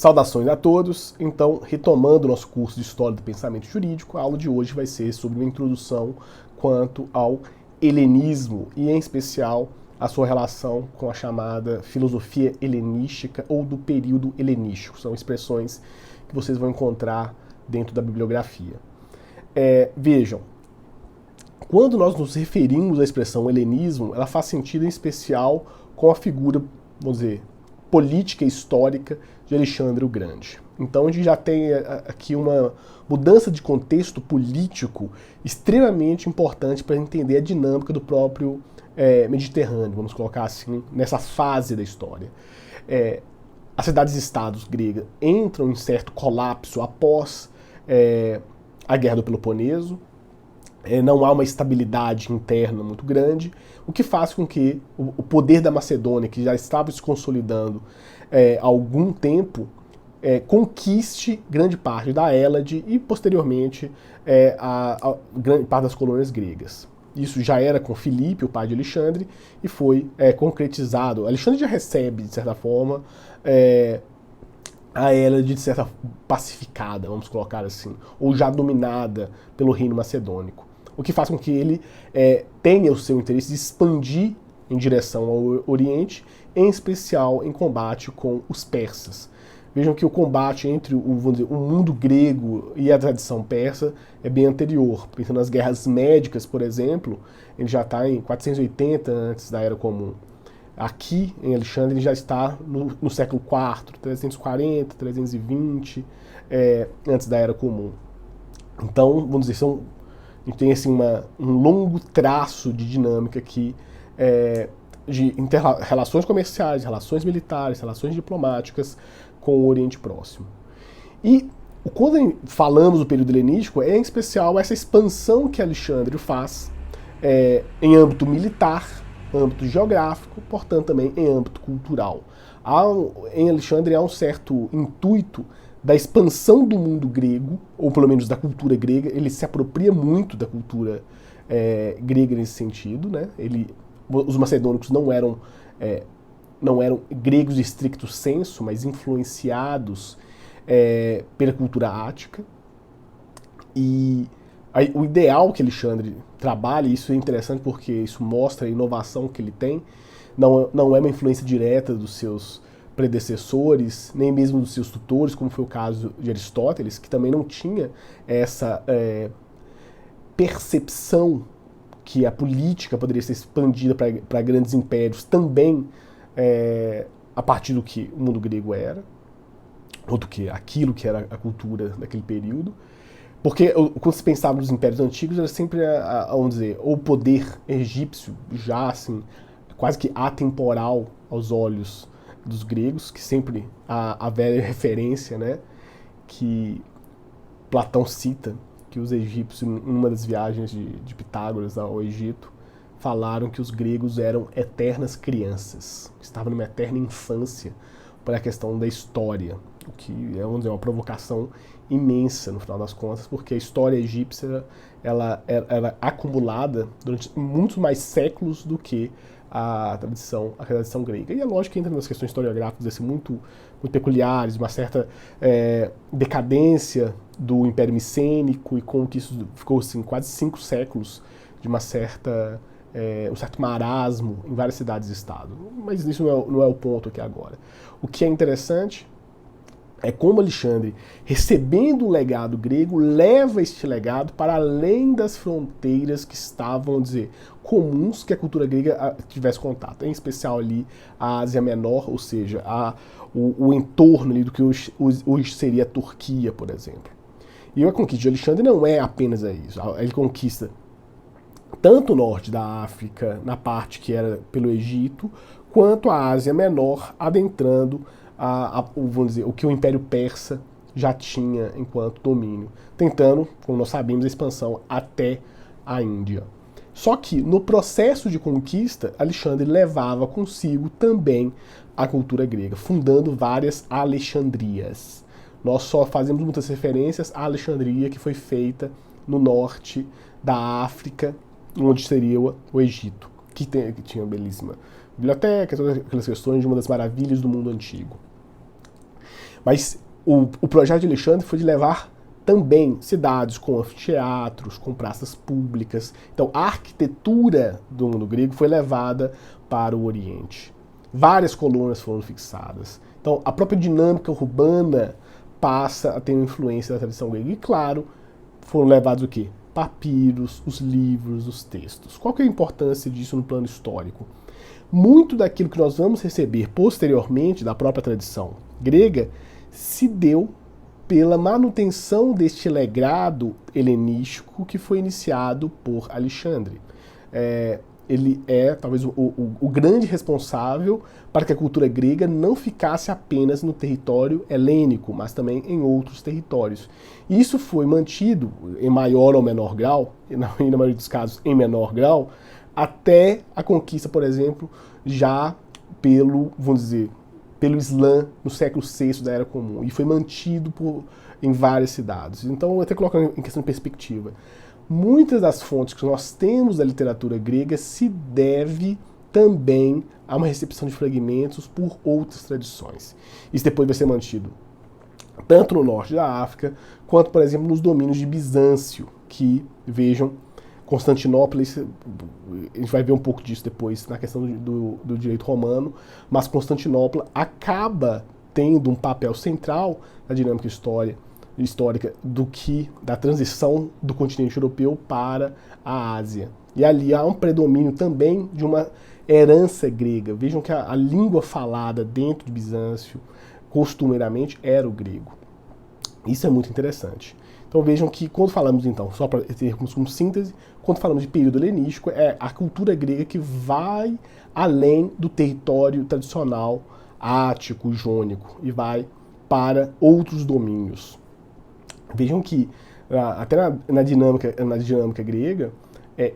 Saudações a todos. Então, retomando o nosso curso de História do Pensamento Jurídico, a aula de hoje vai ser sobre uma introdução quanto ao helenismo e, em especial, a sua relação com a chamada filosofia helenística ou do período helenístico. São expressões que vocês vão encontrar dentro da bibliografia. Vejam, quando nós nos referimos à expressão helenismo, ela faz sentido em especial com a figura, vamos dizer, política e histórica de Alexandre o Grande. Então a gente já tem aqui uma mudança de contexto político extremamente importante para entender a dinâmica do próprio Mediterrâneo, vamos colocar assim, nessa fase da história. As cidades-estados gregas entram em certo colapso após a Guerra do Peloponeso. Não há uma estabilidade interna muito grande, o que faz com que o poder da Macedônia, que já estava se consolidando há algum tempo, conquiste grande parte da Hélade e, posteriormente, a grande parte das colônias gregas. Isso já era com Filipe, o pai de Alexandre, e foi concretizado. Alexandre já recebe, de certa forma, a Hélade, de certa pacificada, vamos colocar assim, ou já dominada pelo reino macedônico. O que faz com que ele tenha o seu interesse de expandir em direção ao Oriente, em especial em combate com os persas. Vejam que o combate entre vamos dizer, o mundo grego e a tradição persa é bem anterior. Pensando nas guerras médicas, por exemplo, ele já está em 480 antes da Era Comum. Aqui, em Alexandre, ele já está no século IV, 340, 320, antes da Era Comum. Então, vamos dizer, a gente tem assim, um longo traço de dinâmica aqui, de relações comerciais, relações militares, relações diplomáticas com o Oriente Próximo. E quando falamos do período helenístico, em especial essa expansão que Alexandre faz em âmbito militar, âmbito geográfico, portanto também em âmbito cultural. Em Alexandre há um certo intuito da expansão do mundo grego, ou pelo menos da cultura grega. Ele se apropria muito da cultura grega nesse sentido, né? Os macedônicos não eram gregos de stricto sensu, mas influenciados pela cultura ática. E o ideal que Alexandre trabalha, e isso é interessante porque isso mostra a inovação que ele tem, não é uma influência direta dos seus predecessores, nem mesmo dos seus tutores, como foi o caso de Aristóteles, que também não tinha essa percepção que a política poderia ser expandida para grandes impérios também a partir do que o mundo grego era, ou do que aquilo que era a cultura daquele período. Porque quando se pensava nos impérios antigos, era sempre, vamos dizer, o poder egípcio, já assim, quase que atemporal aos olhos dos gregos, que sempre a velha referência, né, que Platão cita, que os egípcios, em uma das viagens de Pitágoras ao Egito, falaram que os gregos eram eternas crianças, estavam numa eterna infância para a questão da história, o que é, vamos dizer, uma provocação imensa no final das contas, porque a história egípcia ela era acumulada durante muitos mais séculos do que a tradição grega. E é lógico que entra nas questões historiográficas assim, muito peculiares, uma certa decadência do Império Micênico, e com que isso ficou assim, quase 5 séculos de um certo marasmo em várias cidades-estado. Mas isso não é o ponto aqui agora. O que é interessante é como Alexandre, recebendo o legado grego, leva este legado para além das fronteiras que estavam, vamos dizer, comuns que a cultura grega tivesse contato, em especial ali a Ásia Menor, ou seja, o entorno ali do que hoje seria a Turquia, por exemplo. E a conquista de Alexandre não é apenas isso, ele conquista tanto o norte da África, na parte que era pelo Egito, quanto a Ásia Menor, adentrando vamos dizer, o que o Império Persa já tinha enquanto domínio, tentando, como nós sabemos, a expansão até a Índia. Só que, no processo de conquista, Alexandre levava consigo também a cultura grega, fundando várias Alexandrias. Nós só fazemos muitas referências à Alexandria, que foi feita no norte da África, onde seria o Egito, que tinha uma belíssima biblioteca, todas aquelas questões de uma das maravilhas do mundo antigo. Mas o projeto de Alexandre foi de levar também cidades com anfiteatros, com praças públicas. Então a arquitetura do mundo grego foi levada para o Oriente. Várias colônias foram fixadas. Então a própria dinâmica urbana passa a ter uma influência da tradição grega. E claro, foram levados o quê? Papiros, os livros, os textos. Qual que é a importância disso no plano histórico? Muito daquilo que nós vamos receber posteriormente da própria tradição grega se deu pela manutenção deste legado helenístico que foi iniciado por Alexandre. Ele é talvez o grande responsável para que a cultura grega não ficasse apenas no território helênico, mas também em outros territórios. E isso foi mantido em maior ou menor grau, e na maioria dos casos em menor grau, até a conquista, por exemplo, já pelo, vamos dizer, pelo Islã no século VI da Era Comum, e foi mantido em várias cidades. Então, até colocando em questão de perspectiva, muitas das fontes que nós temos da literatura grega se deve também a uma recepção de fragmentos por outras tradições. Isso depois vai ser mantido tanto no norte da África, quanto, por exemplo, nos domínios de Bizâncio, que, vejam, Constantinopla, a gente vai ver um pouco disso depois na questão do direito romano, mas Constantinopla acaba tendo um papel central na dinâmica histórica da transição do continente europeu para a Ásia. E ali há um predomínio também de uma herança grega. Vejam que a língua falada dentro de Bizâncio, costumeiramente, era o grego. Isso é muito interessante. Então vejam que quando falamos, então, só para termos como síntese, quando falamos de período helenístico, é a cultura grega que vai além do território tradicional ático, jônico, e vai para outros domínios. Vejam que até na dinâmica grega,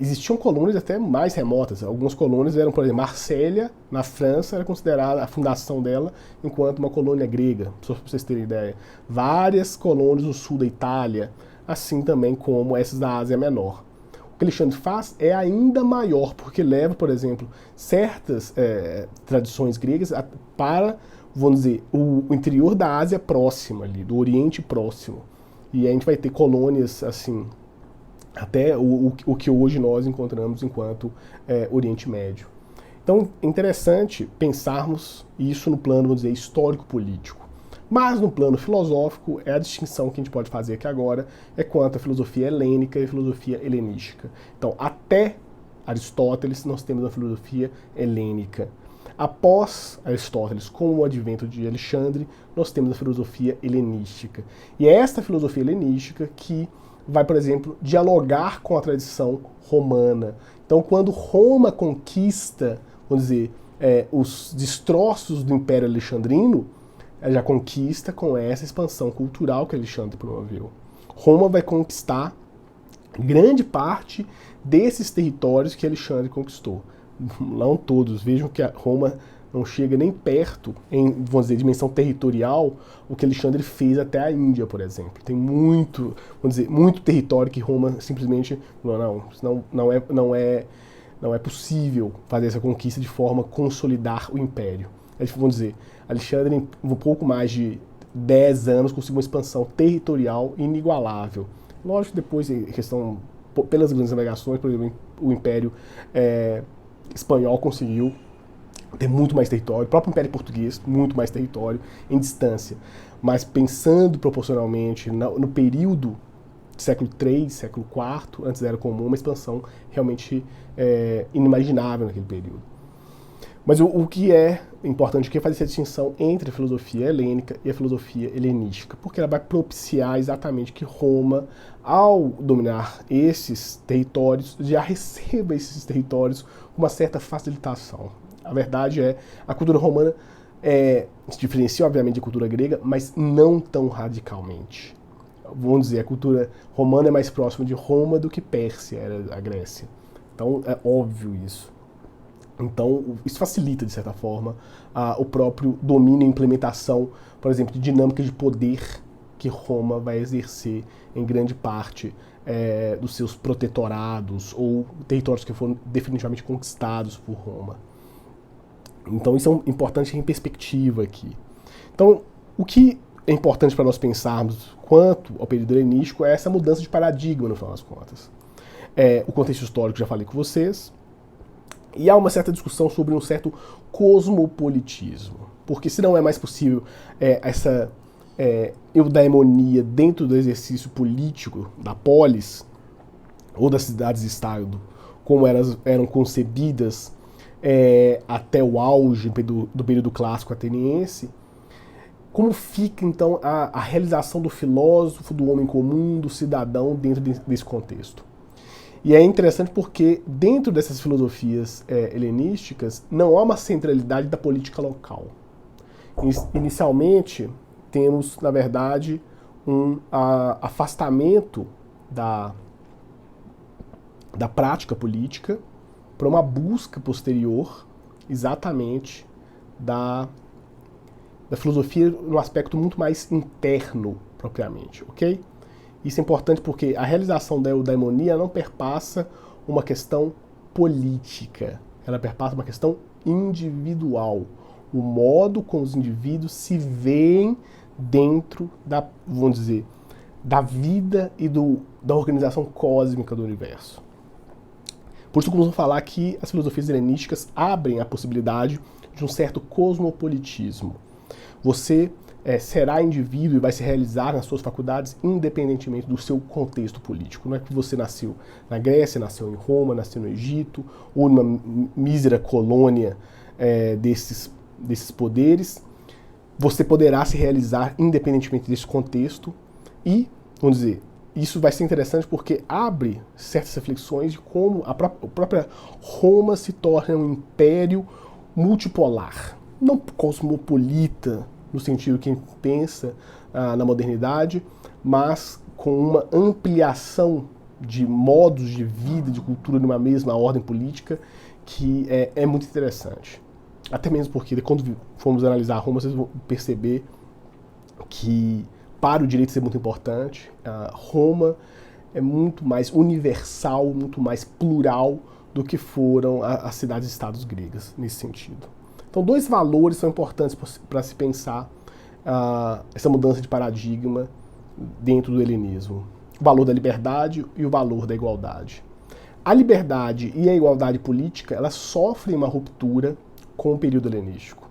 existiam colônias até mais remotas. Algumas colônias eram, por exemplo, Marsella, na França, era considerada a fundação dela enquanto uma colônia grega, só para vocês terem ideia. Várias colônias no sul da Itália, assim também como essas da Ásia Menor. O que Alexandre faz é ainda maior, porque leva, por exemplo, certas tradições gregas para, vamos dizer, o interior da Ásia próxima, ali, do Oriente Próximo. E a gente vai ter colônias, assim, até o que hoje nós encontramos enquanto Oriente Médio. Então, é interessante pensarmos isso no plano, vamos dizer, histórico-político. Mas no plano filosófico, a distinção que a gente pode fazer aqui agora é quanto à filosofia helênica e a filosofia helenística. Então, até Aristóteles, nós temos a filosofia helênica. Após Aristóteles, com o advento de Alexandre, nós temos a filosofia helenística. E é esta filosofia helenística que vai, por exemplo, dialogar com a tradição romana. Então, quando Roma conquista, vamos dizer, os destroços do Império Alexandrino, ela já conquista com essa expansão cultural que Alexandre promoveu. Roma vai conquistar grande parte desses territórios que Alexandre conquistou. Não todos. Vejam que a Roma não chega nem perto, em, vamos dizer, dimensão territorial, o que Alexandre fez até a Índia, por exemplo. Tem muito, vamos dizer, muito território que Roma simplesmente não é possível fazer essa conquista de forma a consolidar o império. Vamos dizer, Alexandre, em um pouco mais de 10 anos, conseguiu uma expansão territorial inigualável. Lógico que depois, em questão, pelas grandes navegações, por exemplo, o Império Espanhol conseguiu ter muito mais território, o próprio Império Português, muito mais território em distância. Mas pensando proporcionalmente no período século III, século IV, antes da Era Comum, uma expansão realmente inimaginável naquele período. Mas o que é importante aqui é fazer essa distinção entre a filosofia helênica e a filosofia helenística, porque ela vai propiciar exatamente que Roma, ao dominar esses territórios, já receba esses territórios com uma certa facilitação. A verdade é, a cultura romana se diferencia, obviamente, da cultura grega, mas não tão radicalmente. Vamos dizer, a cultura romana é mais próxima de Roma do que Pérsia era a Grécia. Então, é óbvio isso. Então, isso facilita, de certa forma, o próprio domínio e implementação, por exemplo, de dinâmica de poder que Roma vai exercer em grande parte dos seus protetorados ou territórios que foram definitivamente conquistados por Roma. Então, isso é importante em perspectiva aqui. Então, o que é importante para nós pensarmos quanto ao período helenístico é essa mudança de paradigma, no final das contas. O contexto histórico, já falei com vocês, e há uma certa discussão sobre um certo cosmopolitismo, porque se não é mais possível essa eudaimonia dentro do exercício político da polis, ou das cidades-estado, como elas eram concebidas até o auge do período clássico ateniense, como fica, então, a realização do filósofo, do homem comum, do cidadão dentro desse contexto? E é interessante porque, dentro dessas filosofias helenísticas, não há uma centralidade da política local. Inicialmente, temos, na verdade, um afastamento da prática política para uma busca posterior, exatamente, da filosofia no aspecto muito mais interno, propriamente, ok? Isso é importante porque a realização da eudaimonia não perpassa uma questão política, ela perpassa uma questão individual, o modo como os indivíduos se veem dentro vamos dizer, da vida e da organização cósmica do universo. Por isso que vamos falar que as filosofias helenísticas abrem a possibilidade de um certo cosmopolitismo. Você será indivíduo e vai se realizar nas suas faculdades independentemente do seu contexto político. Não é que você nasceu na Grécia, nasceu em Roma, nasceu no Egito, ou numa mísera colônia desses poderes. Você poderá se realizar independentemente desse contexto e, vamos dizer, isso vai ser interessante porque abre certas reflexões de como a própria Roma se torna um império multipolar, não cosmopolita, no sentido que pensa na modernidade, mas com uma ampliação de modos de vida, de cultura numa mesma ordem política, que é muito interessante. Até mesmo porque, quando formos analisar Roma, vocês vão perceber que, para o direito ser muito importante, Roma é muito mais universal, muito mais plural do que foram as cidades-estados gregas, nesse sentido. Então, dois valores são importantes para se pensar essa mudança de paradigma dentro do helenismo. O valor da liberdade e o valor da igualdade. A liberdade e a igualdade política, elas sofrem uma ruptura com o período helenístico.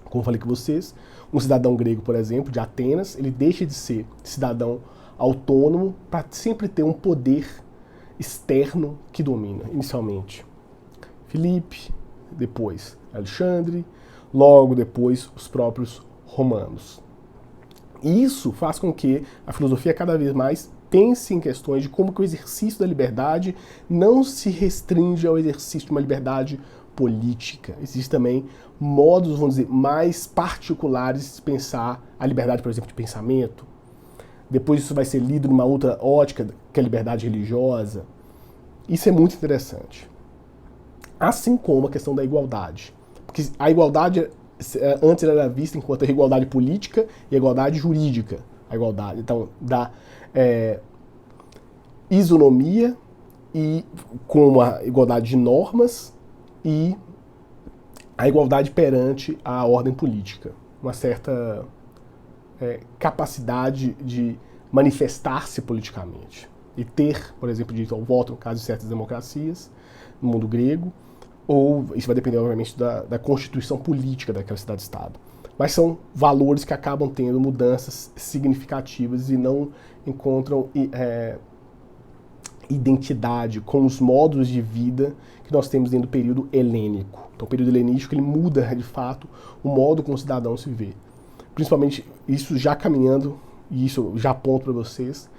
Como falei com vocês, um cidadão grego, por exemplo, de Atenas, ele deixa de ser cidadão autônomo para sempre ter um poder externo que domina, inicialmente Filipe, depois Alexandre, logo depois os próprios romanos. E isso faz com que a filosofia cada vez mais pense em questões de como que o exercício da liberdade não se restringe ao exercício de uma liberdade política. Existem também modos, vamos dizer, mais particulares de pensar a liberdade, por exemplo, de pensamento. Depois isso vai ser lido numa outra ótica, que é a liberdade religiosa. Isso é muito interessante. Assim como a questão da igualdade. Porque a igualdade antes era vista enquanto a igualdade política e a igualdade jurídica. A igualdade, então, da isonomia e com a igualdade de normas e a igualdade perante a ordem política. Uma certa capacidade de manifestar-se politicamente. E ter, por exemplo, direito ao voto, no caso de certas democracias, no mundo grego, ou isso vai depender, obviamente, da constituição política daquela cidade-estado. Mas são valores que acabam tendo mudanças significativas e não encontram identidade com os modos de vida que nós temos dentro do período helênico. Então, o período helenístico ele muda, de fato, o modo como o cidadão se vê. Principalmente, isso já caminhando, e isso eu já aponto para vocês,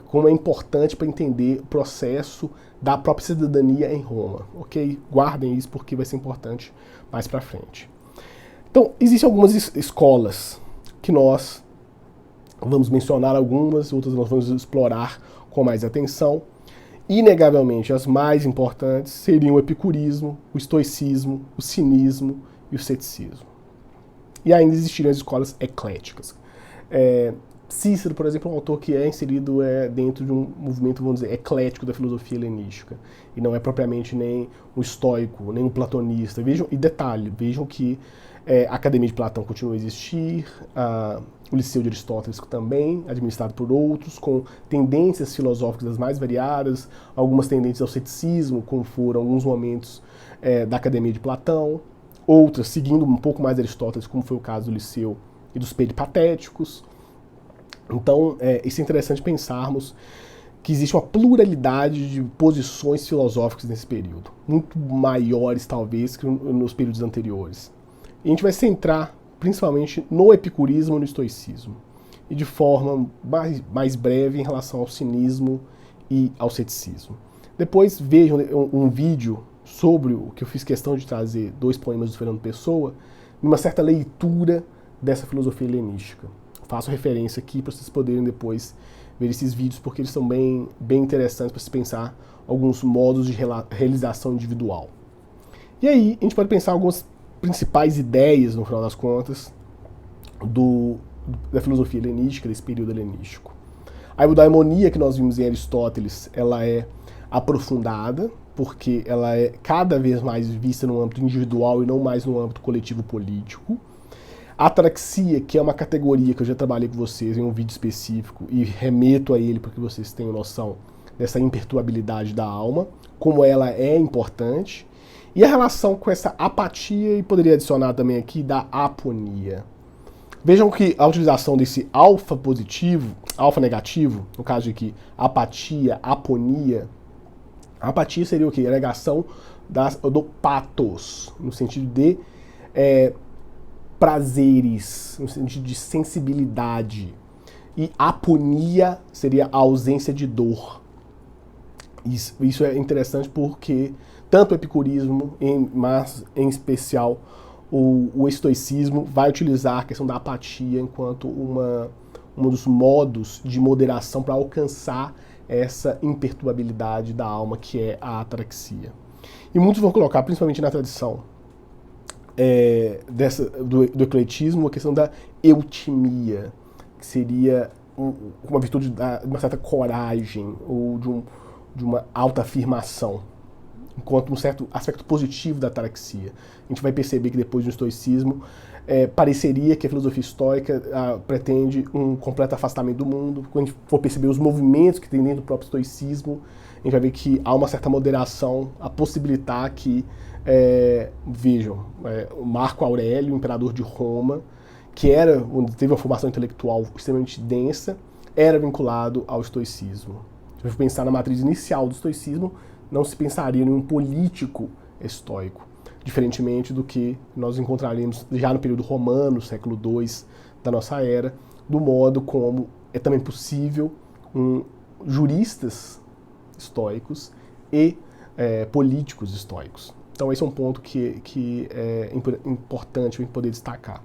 como é importante para entender o processo da própria cidadania em Roma, ok? Guardem isso porque vai ser importante mais para frente. Então, existem algumas escolas que nós vamos mencionar algumas, outras nós vamos explorar com mais atenção. Inegavelmente, as mais importantes seriam o epicurismo, o estoicismo, o cinismo e o ceticismo. E ainda existiriam as escolas ecléticas. Cícero, por exemplo, é um autor que é inserido dentro de um movimento, vamos dizer, eclético da filosofia helenística. E não é propriamente nem um estoico, nem um platonista. Vejam, e detalhe, vejam que a Academia de Platão continua a existir, o Liceu de Aristóteles também, administrado por outros, com tendências filosóficas das mais variadas, algumas tendências ao ceticismo, como foram alguns momentos da Academia de Platão, outras seguindo um pouco mais Aristóteles, como foi o caso do Liceu e dos peripatéticos. Então, isso é interessante pensarmos que existe uma pluralidade de posições filosóficas nesse período, muito maiores, talvez, que nos períodos anteriores. E a gente vai centrar, principalmente, no epicurismo e no estoicismo, e de forma mais breve em relação ao cinismo e ao ceticismo. Depois vejam um vídeo sobre o que eu fiz questão de trazer 2 poemas do Fernando Pessoa, numa certa leitura dessa filosofia helenística. Faço referência aqui para vocês poderem depois ver esses vídeos, porque eles são bem interessantes para se pensar alguns modos de realização individual. E aí, a gente pode pensar algumas principais ideias, no final das contas, da filosofia helenística, desse período helenístico. A eudaimonia que nós vimos em Aristóteles, ela é aprofundada, porque ela é cada vez mais vista no âmbito individual e não mais no âmbito coletivo político. A ataraxia, que é uma categoria que eu já trabalhei com vocês em um vídeo específico e remeto a ele para que vocês tenham noção dessa imperturbabilidade da alma, como ela é importante, e a relação com essa apatia, e poderia adicionar também aqui, da aponia. Vejam que a utilização desse alfa positivo, alfa negativo, no caso de aqui, apatia, aponia, a apatia seria o quê? A negação do pathos, no sentido de prazeres, no sentido de sensibilidade. E aponia seria a ausência de dor. Isso é interessante porque tanto o epicurismo, mas em especial o estoicismo, vai utilizar a questão da apatia enquanto um dos modos de moderação para alcançar essa imperturbabilidade da alma, que é a ataraxia. E muitos vão colocar, principalmente na tradição do ecletismo, a questão da eutimia, que seria uma virtude de uma certa coragem ou de uma autoafirmação, enquanto um certo aspecto positivo da ataraxia. A gente vai perceber que depois do estoicismo pareceria que a filosofia estoica pretende um completo afastamento do mundo. Quando a gente for perceber os movimentos que tem dentro do próprio estoicismo, a gente vai ver que há uma certa moderação a possibilitar que, vejam, o Marco Aurélio, o imperador de Roma, que teve uma formação intelectual extremamente densa, era vinculado ao estoicismo. Se a gente pensar na matriz inicial do estoicismo, não se pensaria em um político estoico, diferentemente do que nós encontraremos já no período romano, século II da nossa era, do modo como é também possível juristas estoicos e políticos estoicos. Então esse é um ponto que é importante a gente poder destacar.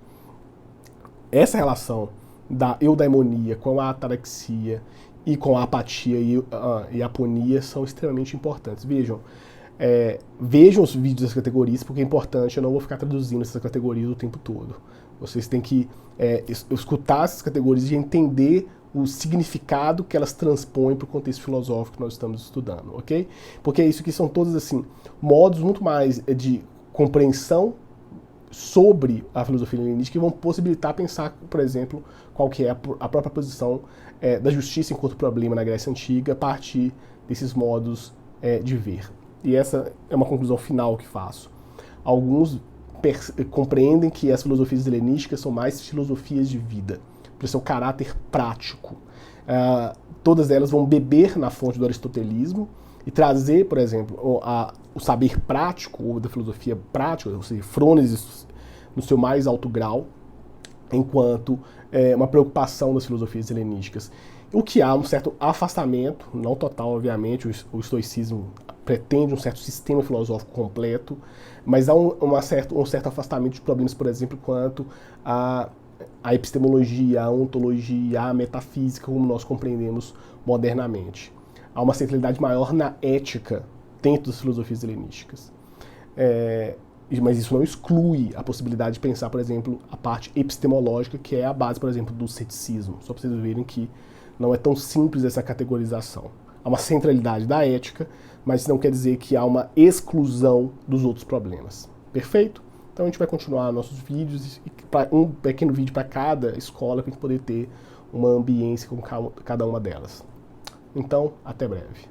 Essa relação da eudaimonia com a ataraxia e com a apatia e a aponia são extremamente importantes. Vejam os vídeos das categorias, porque é importante, eu não vou ficar traduzindo essas categorias o tempo todo. Vocês têm que escutar essas categorias e entender o significado que elas transpõem para o contexto filosófico que nós estamos estudando, ok? Porque isso que são todos, assim, modos muito mais de compreensão sobre a filosofia helenística que vão possibilitar pensar, por exemplo, qual que é a própria posição da justiça enquanto problema na Grécia Antiga a partir desses modos de ver. E essa é uma conclusão final que faço. Alguns compreendem que as filosofias helenísticas são mais filosofias de vida, pelo seu caráter prático. Todas elas vão beber na fonte do aristotelismo e trazer, por exemplo, o saber prático, ou da filosofia prática, ou seja, Frônesis no seu mais alto grau, enquanto uma preocupação das filosofias helenísticas. O que há um certo afastamento, não total, obviamente, o estoicismo pretende um certo sistema filosófico completo, mas há um certo afastamento de problemas, por exemplo, quanto a epistemologia, a ontologia, a metafísica, como nós compreendemos modernamente. Há uma centralidade maior na ética dentro das filosofias helenísticas. mas isso não exclui a possibilidade de pensar, por exemplo, a parte epistemológica, que é a base, por exemplo, do ceticismo. Só para vocês verem que não é tão simples essa categorização. Há uma centralidade da ética, mas isso não quer dizer que há uma exclusão dos outros problemas. Perfeito? Então a gente vai continuar nossos vídeos, um pequeno vídeo para cada escola, para a gente poder ter uma ambiência com cada uma delas. Então, até breve.